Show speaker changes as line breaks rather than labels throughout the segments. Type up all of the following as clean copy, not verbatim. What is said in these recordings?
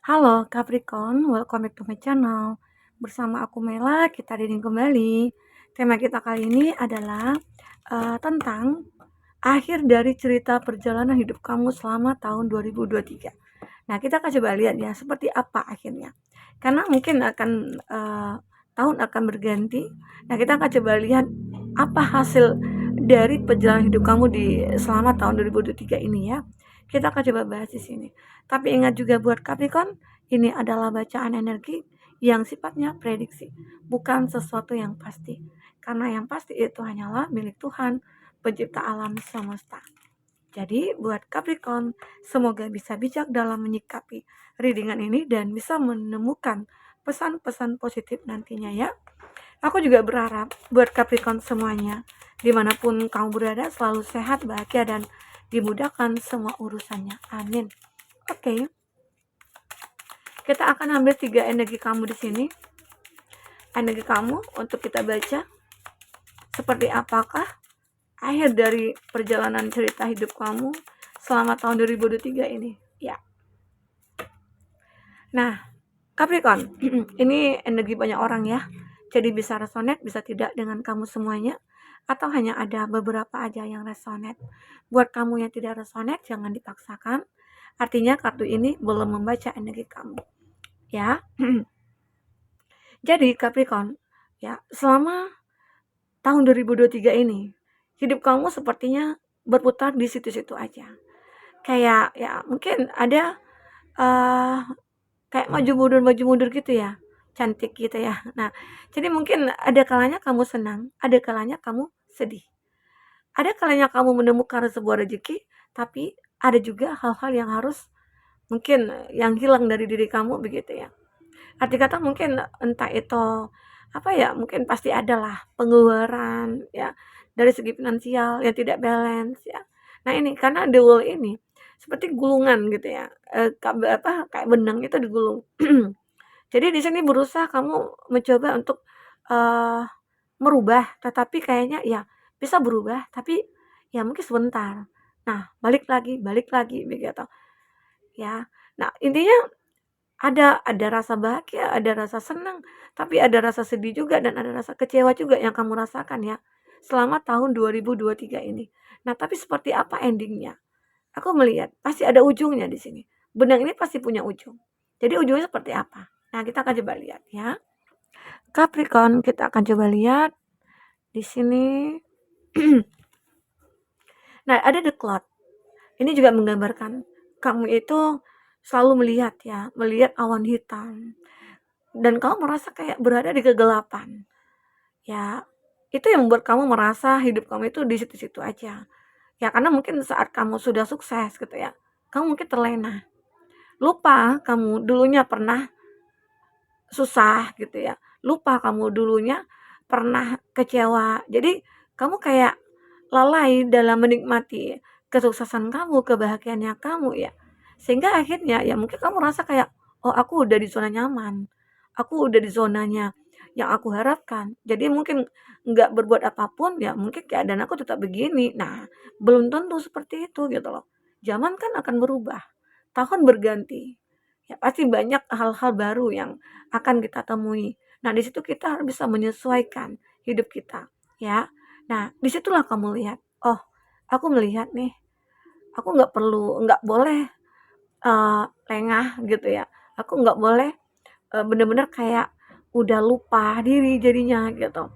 Halo Capricorn, welcome back to my channel. Bersama aku Mela, kita reading kembali. Tema kita kali ini adalah tentang akhir dari cerita perjalanan hidup kamu selama tahun 2023. Nah, kita akan coba lihat ya, seperti apa akhirnya. Karena mungkin akan tahun akan berganti. Nah, kita akan coba lihat apa hasil dari perjalanan hidup kamu di selama tahun 2023 ini ya. Kita akan coba bahas di sini. Tapi ingat juga buat Capricorn, ini adalah bacaan energi yang sifatnya prediksi, bukan sesuatu yang pasti. Karena yang pasti itu hanyalah milik Tuhan, pencipta alam semesta. Jadi buat Capricorn, semoga bisa bijak dalam menyikapi readingan ini dan bisa menemukan pesan-pesan positif nantinya ya. Aku juga berharap buat Capricorn semuanya, dimanapun kamu berada, selalu sehat, bahagia, dan dimudahkan semua urusannya. Amin. Oke, kita akan ambil 3 energi kamu di sini. Energi kamu untuk kita baca. Seperti apakah akhir dari perjalanan cerita hidup kamu selama tahun 2023 ini? Ya. Nah, Capricorn, ini energi banyak orang ya. Jadi bisa resonate, bisa tidak dengan kamu semuanya, atau hanya ada beberapa aja yang resonate. Buat kamu yang tidak resonate, jangan dipaksakan. Artinya kartu ini belum membaca energi kamu. Ya. Jadi Capricorn, ya, selama tahun 2023 ini, hidup kamu sepertinya berputar di situ-situ aja. Kayak ya mungkin ada uh, kayak maju mundur gitu ya, cantik gitu ya. Nah, jadi mungkin ada kalanya kamu senang, ada kalanya kamu sedih. Ada kalanya kamu menemukan sebuah rezeki, tapi ada juga hal-hal yang harus mungkin yang hilang dari diri kamu begitu ya. Arti kata mungkin entah itu apa ya, mungkin pasti adalah pengeluaran ya dari segi finansial yang tidak balance ya. Nah, ini karena the wall ini seperti gulungan gitu ya. Kayak benang itu digulung. Jadi di sini berusaha kamu mencoba untuk eh, merubah, tetapi kayaknya ya bisa berubah, tapi ya mungkin sebentar. Nah, balik lagi begitu ya. Nah, intinya ada rasa bahagia, ada rasa senang, tapi ada rasa sedih juga dan ada rasa kecewa juga yang kamu rasakan ya, selama tahun 2023 ini. Nah, tapi seperti apa endingnya? Aku melihat pasti ada ujungnya di sini. Benang ini pasti punya ujung. Jadi ujungnya seperti apa? Nah, kita akan coba lihat ya. Capricorn, kita akan coba lihat di sini. Nah, ada the cloud. Ini juga menggambarkan kamu itu selalu melihat ya, melihat awan hitam. Dan kamu merasa kayak berada di kegelapan. Ya, itu yang membuat kamu merasa hidup kamu itu di situ-situ aja. Ya, karena mungkin saat kamu sudah sukses gitu ya, kamu mungkin terlena. Lupa kamu dulunya pernah susah gitu ya. Lupa kamu dulunya pernah kecewa. Jadi, kamu kayak lalai dalam menikmati kesuksesan kamu, kebahagiaannya kamu ya. Sehingga akhirnya ya mungkin kamu merasa kayak, oh aku udah di zona nyaman. Aku udah di zonanya yang aku harapkan. Jadi mungkin nggak berbuat apapun ya mungkin keadaan aku tetap begini. Nah, belum tentu seperti itu gitu loh. Zaman kan akan berubah. Tahun berganti. Ya pasti banyak hal-hal baru yang akan kita temui. Nah, di situ kita harus bisa menyesuaikan hidup kita, ya. Nah, disitulah kamu lihat, oh, aku melihat nih, aku nggak boleh lengah gitu ya. Aku nggak boleh bener-bener kayak udah lupa diri jadinya gitu.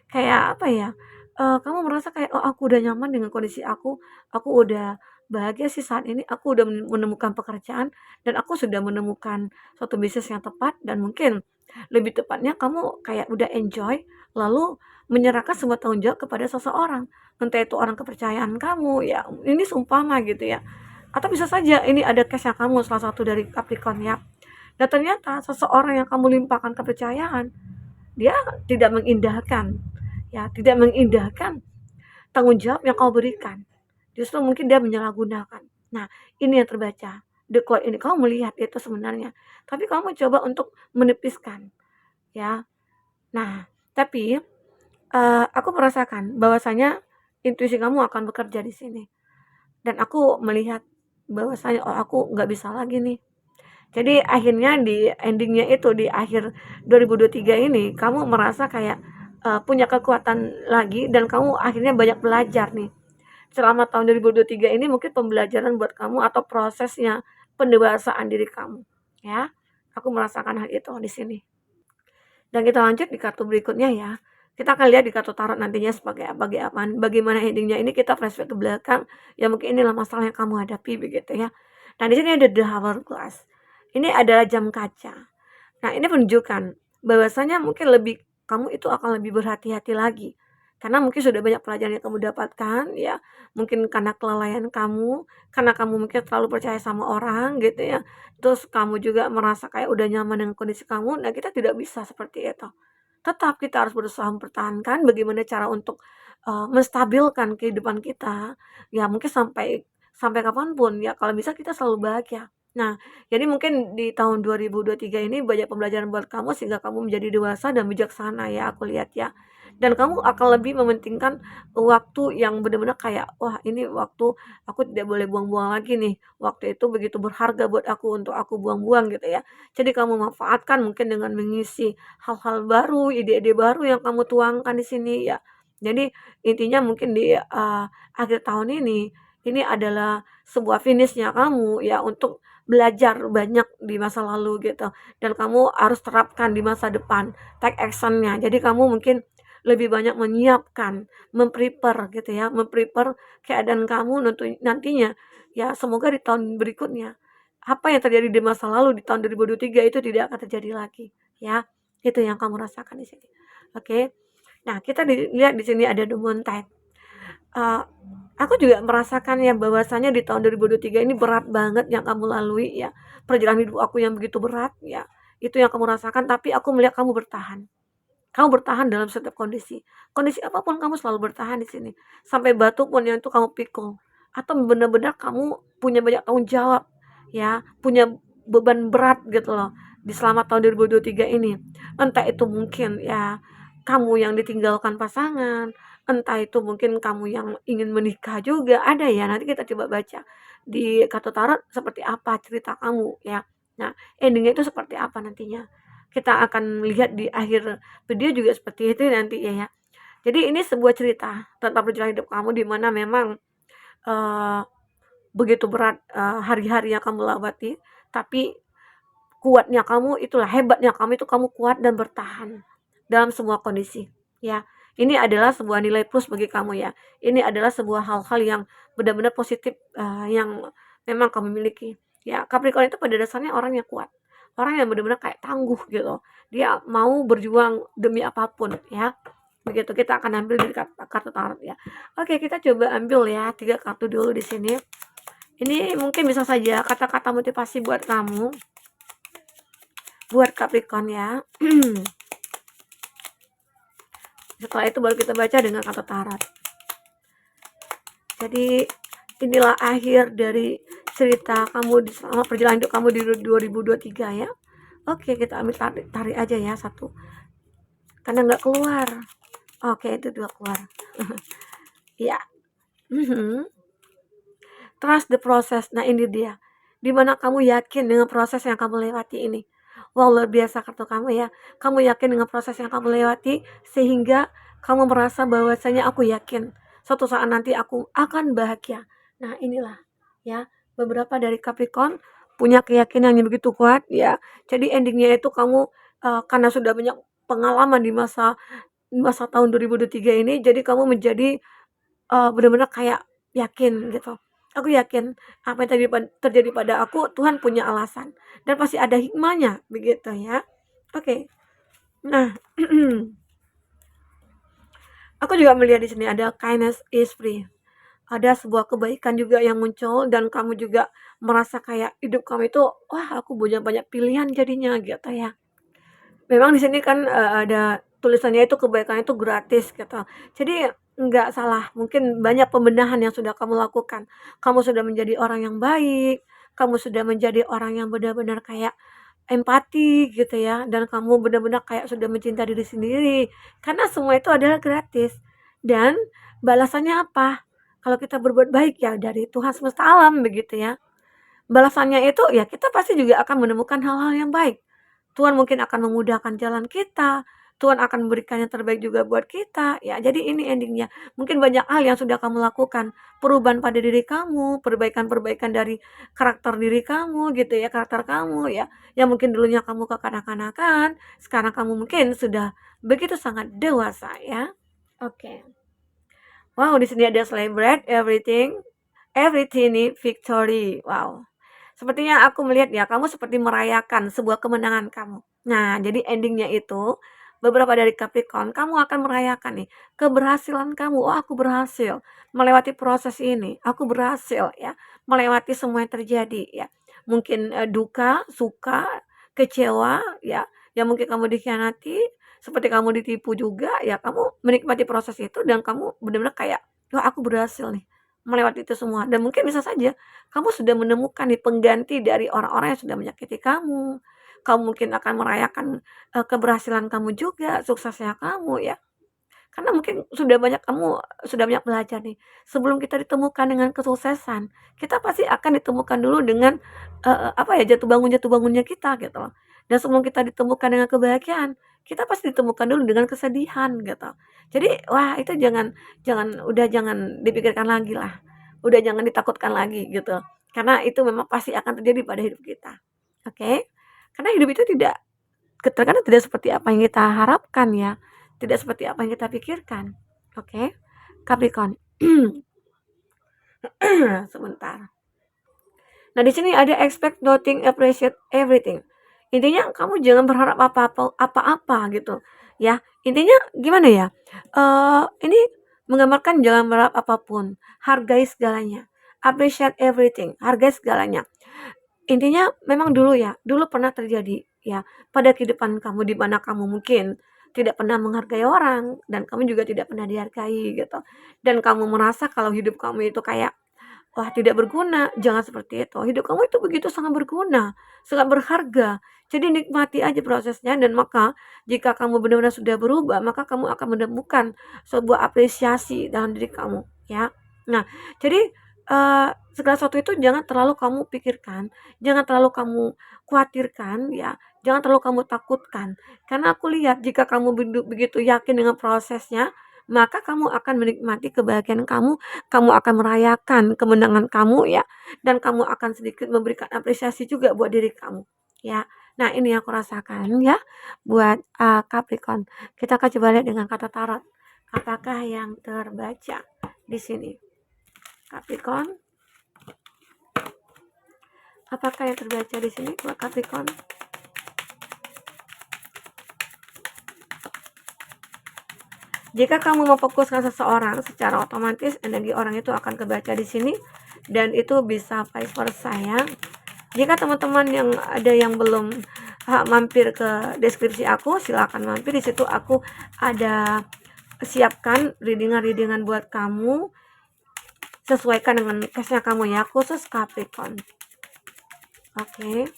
Kayak apa ya, kamu merasa kayak, "Oh, aku udah nyaman dengan kondisi aku udah bahagia sih saat ini, aku udah menemukan pekerjaan, dan aku sudah menemukan suatu bisnis yang tepat," dan mungkin lebih tepatnya kamu kayak udah enjoy, lalu menyerahkan semua tanggung jawab kepada seseorang. Entah itu orang kepercayaan kamu, ya ini seumpama gitu ya, atau bisa saja ini ada case-nya kamu, salah satu dari Capricorn ya. Dan ternyata seseorang yang kamu limpahkan kepercayaan, dia tidak mengindahkan ya, tidak mengindahkan tanggung jawab yang kau berikan. Justru mungkin dia menyalahgunakan. Nah, ini yang terbaca. The cloud ini kamu melihat itu sebenarnya, tapi kamu coba untuk menepiskan ya. Nah, tapi aku merasakan bahwasanya intuisi kamu akan bekerja di sini. Dan aku melihat bahwasanya oh aku nggak bisa lagi nih. Jadi akhirnya di endingnya itu di akhir 2023 ini kamu merasa kayak punya kekuatan lagi dan kamu akhirnya banyak belajar nih. Selama tahun 2023 ini mungkin pembelajaran buat kamu atau prosesnya pendewasaan diri kamu, ya. Aku merasakan hal itu di sini. Dan kita lanjut di kartu berikutnya ya. Kita akan lihat di kartu tarot nantinya sebagai bagaimana endingnya ini kita flashback ke belakang. Ya mungkin inilah masalah yang kamu hadapi begitu ya. Nah di sini ada the hourglass. Ini adalah jam kaca. Nah ini menunjukkan bahwasanya mungkin kamu itu akan lebih berhati-hati lagi. Karena mungkin sudah banyak pelajaran yang kamu dapatkan ya. Mungkin karena kelalaian kamu, karena kamu mungkin terlalu percaya sama orang gitu ya. Terus kamu juga merasa kayak udah nyaman dengan kondisi kamu. Nah kita tidak bisa seperti itu. Tetap kita harus berusaha mempertahankan bagaimana cara untuk menstabilkan kehidupan kita. Ya mungkin sampai sampai kapanpun ya kalau bisa kita selalu bahagia. Nah, jadi mungkin di tahun 2023 ini banyak pembelajaran buat kamu sehingga kamu menjadi dewasa dan bijaksana ya, aku lihat ya. Dan kamu akan lebih mementingkan waktu yang benar-benar kayak, wah ini waktu aku tidak boleh buang-buang lagi nih. Waktu itu begitu berharga buat aku untuk aku buang-buang gitu ya. Jadi kamu manfaatkan mungkin dengan mengisi hal-hal baru, ide-ide baru yang kamu tuangkan di sini ya. Jadi intinya mungkin di akhir tahun ini adalah sebuah finishnya kamu ya untuk belajar banyak di masa lalu gitu dan kamu harus terapkan di masa depan, take action-nya. Jadi kamu mungkin lebih banyak menyiapkan, gitu ya, keadaan kamu nantinya ya semoga di tahun berikutnya apa yang terjadi di masa lalu di tahun 2023 itu tidak akan terjadi lagi ya. Itu yang kamu rasakan di sini. Oke. Nah, kita lihat di sini ada the moon tide. Uh, aku juga merasakan ya bahwasanya di tahun 2023 ini berat banget yang kamu lalui ya. Perjalanan hidup aku yang begitu berat ya. Itu yang kamu rasakan tapi aku melihat kamu bertahan. Kamu bertahan dalam setiap kondisi. Kondisi apapun kamu selalu bertahan di sini. Sampai batu pun yang itu kamu pikul. Atau benar-benar kamu punya banyak tanggung jawab ya, punya beban berat gitu loh di selama tahun 2023 ini. Entah itu mungkin ya kamu yang ditinggalkan pasangan, entah itu mungkin kamu yang ingin menikah juga ada ya. Nanti kita coba baca di kartu tarot seperti apa cerita kamu ya. Nah, endingnya itu seperti apa nantinya. Kita akan lihat di akhir video juga seperti itu nanti ya. Jadi ini sebuah cerita tentang perjalanan hidup kamu di mana memang uh, begitu berat hari-hari yang kamu lewati, tapi kuatnya kamu itulah hebatnya kamu itu kamu kuat dan bertahan dalam semua kondisi ya. Ini adalah sebuah nilai plus bagi kamu ya. Ini adalah sebuah hal-hal yang benar-benar positif yang memang kamu miliki ya. Capricorn itu pada dasarnya orang yang kuat, orang yang benar-benar kayak tangguh gitu. Dia mau berjuang demi apapun ya. Begitu kita akan ambil di kartu tarot ya. Oke, kita coba ambil ya 3 kartu dulu di sini. Ini mungkin bisa saja kata-kata motivasi buat kamu, buat Capricorn ya. Setelah itu baru kita baca dengan kata tarot. Jadi inilah akhir dari cerita kamu selama perjalanan hidup kamu di 2023 ya. Oke, kita ambil tarik aja ya satu. Karena nggak keluar. Oke, itu 2 keluar. Ya. Trust the process. Nah, ini dia. Dimana kamu yakin dengan proses yang kamu lewati ini. Wow, luar biasa kartu kamu ya. Kamu yakin dengan proses yang kamu lewati sehingga kamu merasa bahwasanya aku yakin suatu saat nanti aku akan bahagia. Nah, inilah ya beberapa dari Capricorn punya keyakinan yang begitu kuat ya. Jadi endingnya itu kamu karena sudah banyak pengalaman di masa masa tahun 2023 ini, jadi kamu menjadi benar-benar kayak yakin gitu. Aku yakin apa yang terjadi pada aku, Tuhan punya alasan dan pasti ada hikmahnya begitu ya. Oke. Nah, aku juga melihat di sini ada kindness is free. Ada sebuah kebaikan juga yang muncul dan kamu juga merasa kayak hidup kamu itu, wah aku punya banyak pilihan jadinya gitu ya. Memang di sini kan ada tulisannya itu kebaikan itu gratis gitu. Jadi nggak salah, mungkin banyak pembenahan yang sudah kamu lakukan. Kamu sudah menjadi orang yang baik, kamu sudah menjadi orang yang benar-benar kayak empati gitu ya, dan kamu benar-benar kayak sudah mencintai diri sendiri. Karena semua itu adalah gratis. Dan balasannya apa? Kalau kita berbuat baik ya dari Tuhan semesta alam begitu ya. balasannya itu ya kita pasti juga akan menemukan hal-hal yang baik. Tuhan mungkin akan memudahkan jalan kita, Tuhan akan memberikan yang terbaik juga buat kita. Ya, jadi ini endingnya. Mungkin banyak hal yang sudah kamu lakukan, perubahan pada diri kamu, perbaikan-perbaikan dari karakter diri kamu gitu ya, karakter kamu ya. Yang mungkin dulunya kamu kekanak-kanakan, sekarang kamu mungkin sudah begitu sangat dewasa ya. Oke. Wow, di sini ada celebrate everything, every tiny victory. Wow. Sepertinya aku melihat ya, kamu seperti merayakan sebuah kemenangan kamu. Nah, jadi endingnya itu, beberapa dari Capricorn, kamu akan merayakan nih, keberhasilan kamu. Oh, aku berhasil melewati proses ini. Aku berhasil ya, melewati semua yang terjadi ya. Mungkin duka, suka, kecewa ya, yang mungkin kamu dikhianati, seperti kamu ditipu juga ya, kamu menikmati proses itu dan kamu benar-benar kayak, wah aku berhasil nih melewati itu semua. Dan mungkin bisa saja kamu sudah menemukan nih pengganti dari orang-orang yang sudah menyakiti kamu. Kamu mungkin akan merayakan, keberhasilan kamu juga, suksesnya kamu ya. Karena mungkin sudah banyak belajar nih, sebelum kita ditemukan dengan kesuksesan, kita pasti akan ditemukan dulu dengan, apa ya, jatuh bangunnya kita gitu loh. Dan sebelum kita ditemukan dengan kebahagiaan, kita pasti ditemukan dulu dengan kesedihan gitu. Jadi, wah itu jangan dipikirkan lagi lah, udah jangan ditakutkan lagi gitu. Karena itu memang pasti akan terjadi pada hidup kita, oke? Karena hidup itu terkadang tidak seperti apa yang kita harapkan ya, tidak seperti apa yang kita pikirkan. Oke, Capricorn. Sebentar. Nah, di sini ada expect nothing, appreciate everything. Intinya kamu jangan berharap apa-apa gitu. Ya, intinya gimana ya? Ini menggambarkan jangan berharap apapun, hargai segalanya. Appreciate everything, hargai segalanya. Intinya memang dulu pernah terjadi ya pada kehidupan kamu di mana kamu mungkin tidak pernah menghargai orang dan kamu juga tidak pernah dihargai gitu. Dan kamu merasa kalau hidup kamu itu kayak wah tidak berguna, jangan seperti itu. Hidup kamu itu begitu sangat berguna, sangat berharga. Jadi nikmati aja prosesnya dan maka jika kamu benar-benar sudah berubah, maka kamu akan menemukan sebuah apresiasi dalam diri kamu, ya. Nah, jadi segala sesuatu itu jangan terlalu kamu pikirkan, jangan terlalu kamu khawatirkan, ya. Jangan terlalu kamu takutkan. Karena aku lihat jika kamu begitu yakin dengan prosesnya, maka kamu akan menikmati kebahagiaan kamu, kamu akan merayakan kemenangan kamu ya, dan kamu akan sedikit memberikan apresiasi juga buat diri kamu, ya. Nah, ini yang aku rasakan ya buat, Capricorn. Kita akan coba lihat dengan kata tarot, apakah yang terbaca di sini? Capricorn, apakah yang terbaca di sini buat Capricorn? Jika kamu memfokuskan seseorang, secara otomatis energi orang itu akan kebaca di sini dan itu bisa vice versa ya. Jika teman-teman yang ada yang belum mampir ke deskripsi aku, silakan mampir. Di situ aku ada siapkan readingan buat kamu, sesuaikan dengan case-nya kamu ya, khusus Capricorn. Oke.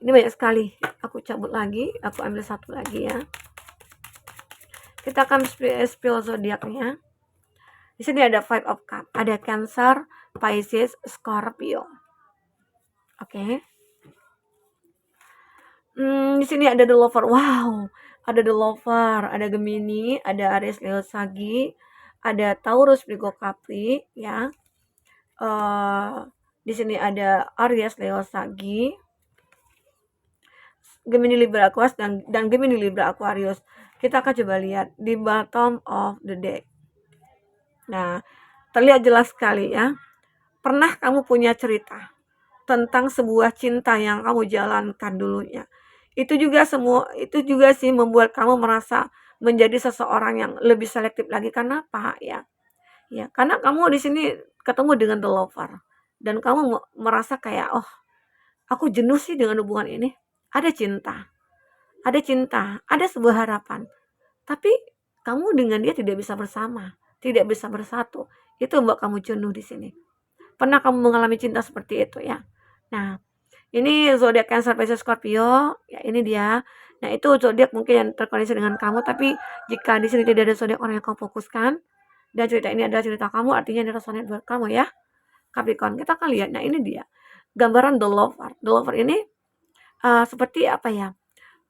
Ini banyak sekali. Aku cabut lagi, aku ambil satu lagi ya. Kita akan spill zodiaknya. Di sini ada Five of Cups, ada Cancer, Pisces, Scorpio. Oke. Di sini ada The Lover. Wow, ada The Lover, ada Gemini, ada Aries, Leo, Sagi, ada Taurus, Virgo, Capri, ya. Di sini ada Aries, Leo, Sagi, Gemini, Libra, Aquarius dan Gemini, Libra, Aquarius. Kita akan coba lihat di bottom of the deck. Nah, terlihat jelas sekali ya. Pernah kamu punya cerita tentang sebuah cinta yang kamu jalankan dulunya. Itu juga sih membuat kamu merasa menjadi seseorang yang lebih selektif lagi. Karena apa ya? Ya, karena kamu di sini ketemu dengan the lover dan kamu merasa kayak, "Oh, aku jenuh sih dengan hubungan ini." Ada cinta, ada sebuah harapan. Tapi kamu dengan dia tidak bisa bersama, tidak bisa bersatu. Itu membuat kamu jenuh di sini. Pernah kamu mengalami cinta seperti itu ya? Nah, ini zodiak Cancer, Pisces, Scorpio, ya ini dia. Nah, itu zodiak mungkin yang terkoneksi dengan kamu, tapi jika di sini tidak ada zodiak orang yang kamu fokuskan dan cerita ini adalah cerita kamu, artinya ini resonate buat kamu ya. Capricorn, kita akan lihat. Nah, ini dia gambaran the lover. The lover ini seperti apa ya?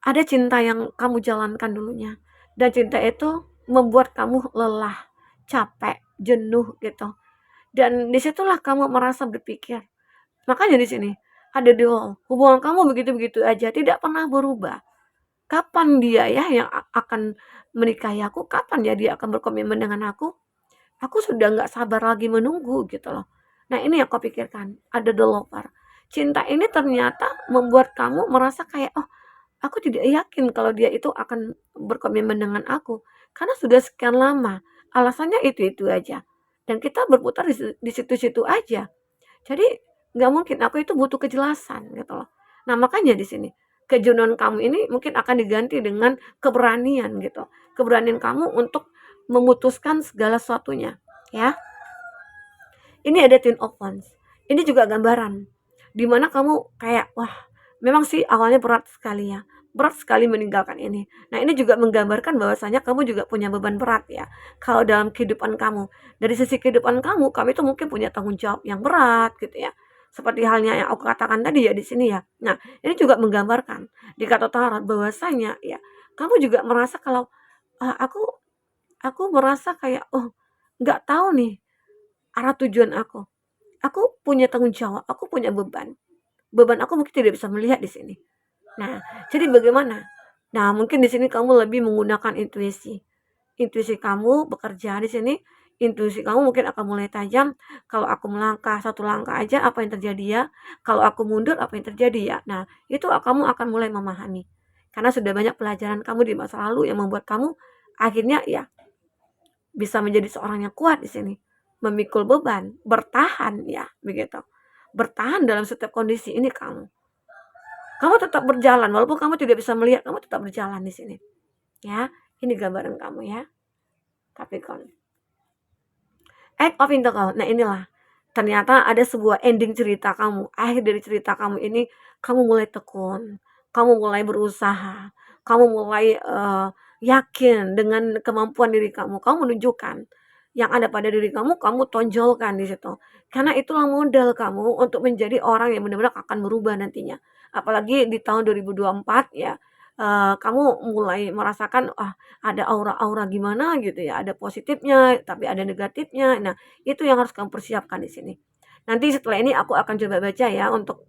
Ada cinta yang kamu jalankan dulunya, dan cinta itu membuat kamu lelah, capek, jenuh gitu. Dan disitulah kamu merasa berpikir. Makanya di sini ada di wall. Hubungan kamu begitu-begitu aja, tidak pernah berubah. Kapan dia ya yang akan menikahi aku? Kapan ya dia akan berkomitmen dengan aku? Aku sudah nggak sabar lagi menunggu gitu loh. Nah, ini yang kau pikirkan, ada the lover. Cinta ini ternyata membuat kamu merasa kayak, oh, aku tidak yakin kalau dia itu akan berkomitmen dengan aku. Karena sudah sekian lama, alasannya itu-itu aja. Dan kita berputar di situ-situ aja. Jadi nggak mungkin, aku itu butuh kejelasan gitu loh. Nah, makanya di sini kejenuhan kamu ini mungkin akan diganti dengan keberanian gitu. Keberanian kamu untuk memutuskan segala sesuatunya, ya. Ini ada Ten of Wands. Ini juga gambaran di mana kamu kayak, wah, memang sih awalnya berat sekali ya. Berat sekali meninggalkan ini. Nah, ini juga menggambarkan bahwasanya kamu juga punya beban berat ya. Kalau dalam kehidupan kamu, dari sisi kehidupan kamu, kamu itu mungkin punya tanggung jawab yang berat gitu ya. Seperti halnya yang aku katakan tadi ya di sini ya. Nah, ini juga menggambarkan di kata Tarot bahwasanya ya, kamu juga merasa kalau aku merasa kayak, oh, nggak tahu nih arah tujuan aku. Aku punya tanggung jawab, aku punya beban. Beban aku mungkin tidak bisa melihat di sini. Nah, jadi bagaimana? Nah, mungkin di sini kamu lebih menggunakan intuisi. Intuisi kamu bekerja di sini. Intuisi kamu mungkin akan mulai tajam. Kalau aku melangkah satu langkah aja, apa yang terjadi ya? Kalau aku mundur, apa yang terjadi ya? Nah, itu kamu akan mulai memahami. Karena sudah banyak pelajaran kamu di masa lalu yang membuat kamu akhirnya ya bisa menjadi seorang yang kuat di sini. Memikul beban, bertahan ya, begitu. Bertahan dalam setiap kondisi ini kamu. Kamu tetap berjalan walaupun kamu tidak bisa melihat, kamu tetap berjalan di sini. Ya, ini gambaran kamu ya. Capricorn. Eight of Pentacles. Nah, inilah. Ternyata ada sebuah ending cerita kamu. Akhir dari cerita kamu ini, kamu mulai tekun. Kamu mulai berusaha. Kamu mulai yakin dengan kemampuan diri kamu. Kamu menunjukkan yang ada pada diri kamu tonjolkan di situ. Karena itulah modal kamu untuk menjadi orang yang benar-benar akan berubah nantinya. Apalagi di tahun 2024 ya, kamu mulai merasakan, ada aura-aura gimana gitu ya, ada positifnya, tapi ada negatifnya. Nah, itu yang harus kamu persiapkan di sini. Nanti setelah ini aku akan coba baca ya untuk,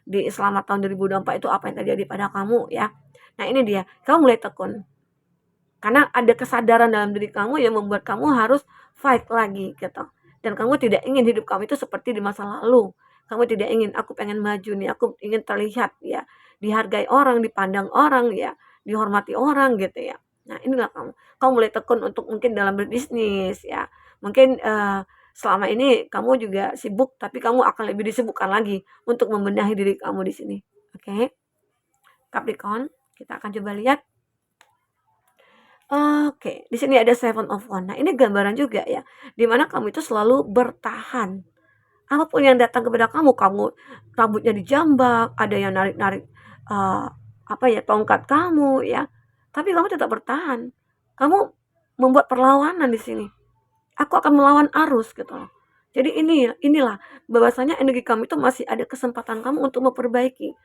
di selamat tahun 2024 itu apa yang terjadi pada kamu ya. Nah, ini dia, kamu mulai tekun. Karena ada kesadaran dalam diri kamu yang membuat kamu harus fight lagi gitu. Dan kamu tidak ingin hidup kamu itu seperti di masa lalu. Kamu tidak ingin, aku pengen maju nih, aku ingin terlihat ya, dihargai orang, dipandang orang ya, dihormati orang gitu ya. Nah, inilah kamu. Kamu mulai tekun untuk mungkin dalam berbisnis ya. Mungkin selama ini kamu juga sibuk, tapi kamu akan lebih disibukkan lagi untuk membenahi diri kamu di sini. Oke. Capricorn, kita akan coba lihat. Oke, di sini ada Seven of Wands. Nah, ini gambaran juga ya, di mana kamu itu selalu bertahan. Apapun yang datang kepada kamu, kamu rambutnya dijambak, ada yang narik-narik, eee, apa ya, tongkat kamu ya, tapi kamu tetap bertahan. Kamu membuat perlawanan di sini. Aku akan melawan arus gitu loh. Jadi inilah bahwasanya energi kamu itu masih ada kesempatan kamu untuk memperbaiki.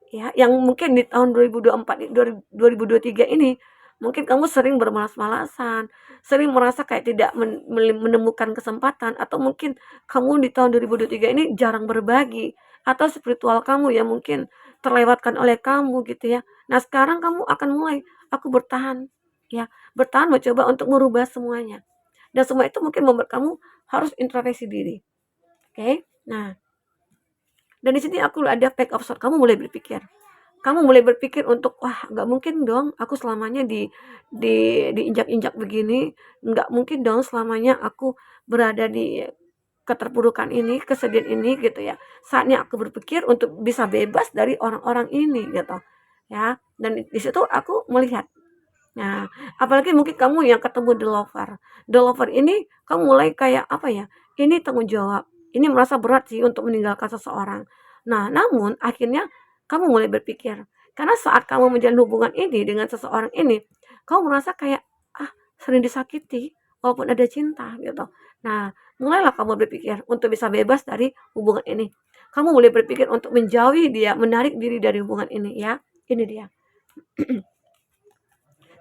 Ya, yang mungkin di tahun 2024 2023 ini, mungkin kamu sering bermalas-malasan, sering merasa kayak tidak menemukan kesempatan, atau mungkin kamu di tahun 2023 ini jarang berbagi, atau spiritual kamu yang mungkin terlewatkan oleh kamu gitu ya. Nah, sekarang kamu akan mulai, aku bertahan, ya, bertahan mencoba untuk merubah semuanya. Dan semua itu mungkin membuat kamu harus introspeksi diri. Oke? Nah, dan di sini aku ada back of sword, kamu mulai berpikir. Kamu mulai berpikir untuk, wah, nggak mungkin dong aku selamanya diinjak-injak begini, nggak mungkin dong selamanya aku berada di keterpurukan ini, kesedihan ini gitu ya. Saatnya aku berpikir untuk bisa bebas dari orang-orang ini gitu. Ya, dan di situ aku melihat. Nah, apalagi mungkin kamu yang ketemu the lover. The lover ini kamu mulai kayak apa ya? Ini tanggung jawab. Ini merasa berat sih untuk meninggalkan seseorang. Nah, namun akhirnya kamu mulai berpikir, karena saat kamu menjalin hubungan ini dengan seseorang ini, kamu merasa kayak, sering disakiti walaupun ada cinta gitu. Nah, mulailah kamu berpikir untuk bisa bebas dari hubungan ini. Kamu mulai berpikir untuk menjauhi dia, menarik diri dari hubungan ini ya. Ini dia.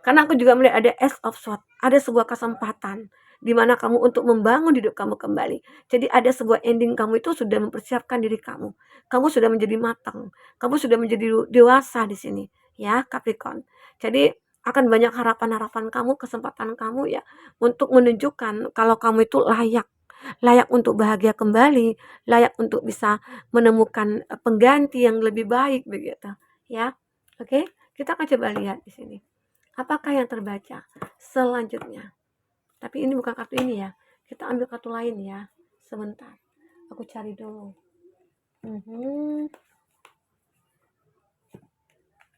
Karena aku juga melihat ada Ace of Swords, ada sebuah kesempatan di mana kamu untuk membangun hidup kamu kembali. Jadi ada sebuah ending, kamu itu sudah mempersiapkan diri kamu. Kamu sudah menjadi matang. Kamu sudah menjadi dewasa di sini, ya Capricorn. Jadi akan banyak harapan-harapan kamu, kesempatan kamu ya untuk menunjukkan kalau kamu itu layak. Layak untuk bahagia kembali, layak untuk bisa menemukan pengganti yang lebih baik begitu, ya. Oke, kita akan coba lihat di sini. Apakah yang terbaca selanjutnya? Tapi ini bukan kartu ini ya. Kita ambil kartu lain ya. Sebentar. Aku cari dulu.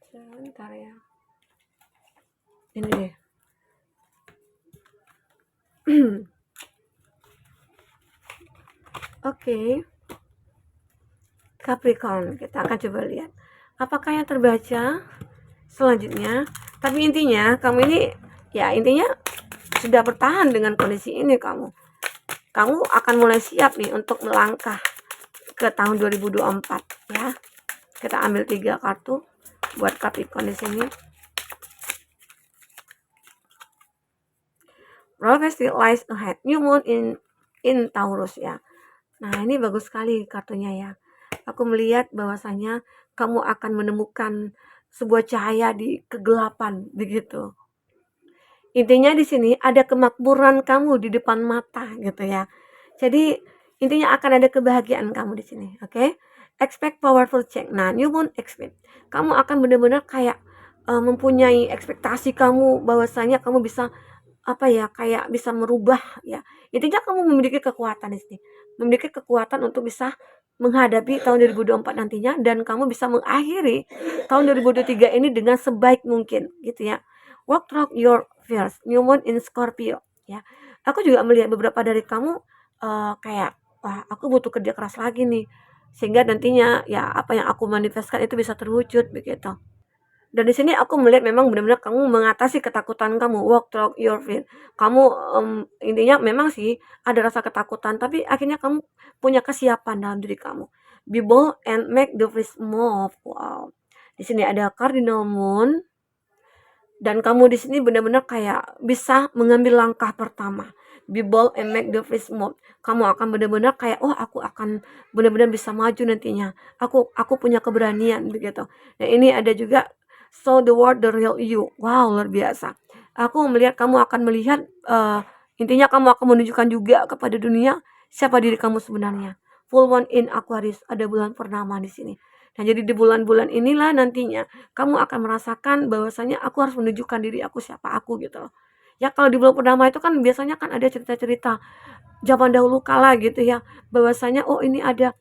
Sebentar ya. Ini deh. Oke. Capricorn. Kita akan coba lihat. Apakah yang terbaca selanjutnya? Tapi intinya kamu ini ya intinya sudah bertahan dengan kondisi ini kamu. Kamu akan mulai siap nih untuk melangkah ke tahun 2024 ya. Kita ambil 3 kartu buat Capricorn di sini. Prophecy lies ahead. New moon in Taurus ya. Nah, ini bagus sekali kartunya ya. Aku melihat bahwasanya kamu akan menemukan sebuah cahaya di kegelapan begitu. Intinya di sini ada kemakmuran kamu di depan mata gitu ya. Jadi intinya akan ada kebahagiaan kamu di sini, oke? Okay? Expect powerful change. Nah, new moon expect. Kamu akan benar-benar kayak mempunyai ekspektasi kamu bahwasanya kamu bisa apa ya, kayak bisa merubah ya. Intinya kamu memiliki kekuatan di sini. Memiliki kekuatan untuk bisa menghadapi tahun 2024 nantinya dan kamu bisa mengakhiri tahun 2023 ini dengan sebaik mungkin gitu ya. Walk through your fears. New moon in Scorpio ya. Aku juga melihat beberapa dari kamu kayak wah, aku butuh kerja keras lagi nih. Sehingga nantinya ya apa yang aku manifestkan itu bisa terwujud begitu. Dan di sini aku melihat memang benar-benar kamu mengatasi ketakutan kamu, walk through your fear. Kamu intinya memang sih ada rasa ketakutan, tapi akhirnya kamu punya kesiapan dalam diri kamu. Be bold and make the first move. Wow. Di sini ada Cardinal Moon dan kamu di sini benar-benar kayak bisa mengambil langkah pertama. Be bold and make the first move. Kamu akan benar-benar kayak oh aku akan benar-benar bisa maju nantinya. Aku punya keberanian begitu. Dan ini ada juga show the world the real you. Wow, luar biasa. Aku melihat kamu akan melihat intinya kamu akan menunjukkan juga kepada dunia siapa diri kamu sebenarnya. Full moon in Aquarius, ada bulan purnama di sini. Nah, jadi di bulan-bulan inilah nantinya kamu akan merasakan bahwasanya aku harus menunjukkan diri aku siapa aku gitu loh. Ya kalau di bulan purnama itu kan biasanya kan ada cerita-cerita zaman dahulu kala gitu ya, bahwasanya oh ini ada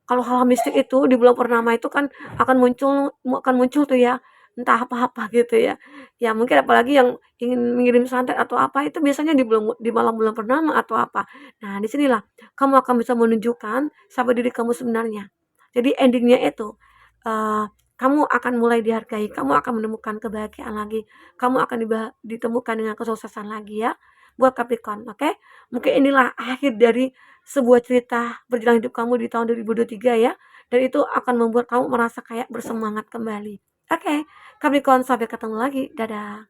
kalau hal mistik itu di bulan purnama itu kan akan muncul tuh ya, entah apa-apa gitu ya. Ya mungkin apalagi yang ingin mengirim santet atau apa itu biasanya di malam bulan purnama atau apa. Nah, disinilah kamu akan bisa menunjukkan siapa diri kamu sebenarnya. Jadi endingnya itu uh, kamu akan mulai dihargai, kamu akan menemukan kebahagiaan lagi, kamu akan ditemukan dengan kesuksesan lagi ya buat Capricorn, oke? Okay? Mungkin inilah akhir dari sebuah cerita perjalanan hidup kamu di tahun 2023 ya, dan itu akan membuat kamu merasa kayak bersemangat kembali. Oke, okay, Capricorn sampai ketemu lagi, dadah.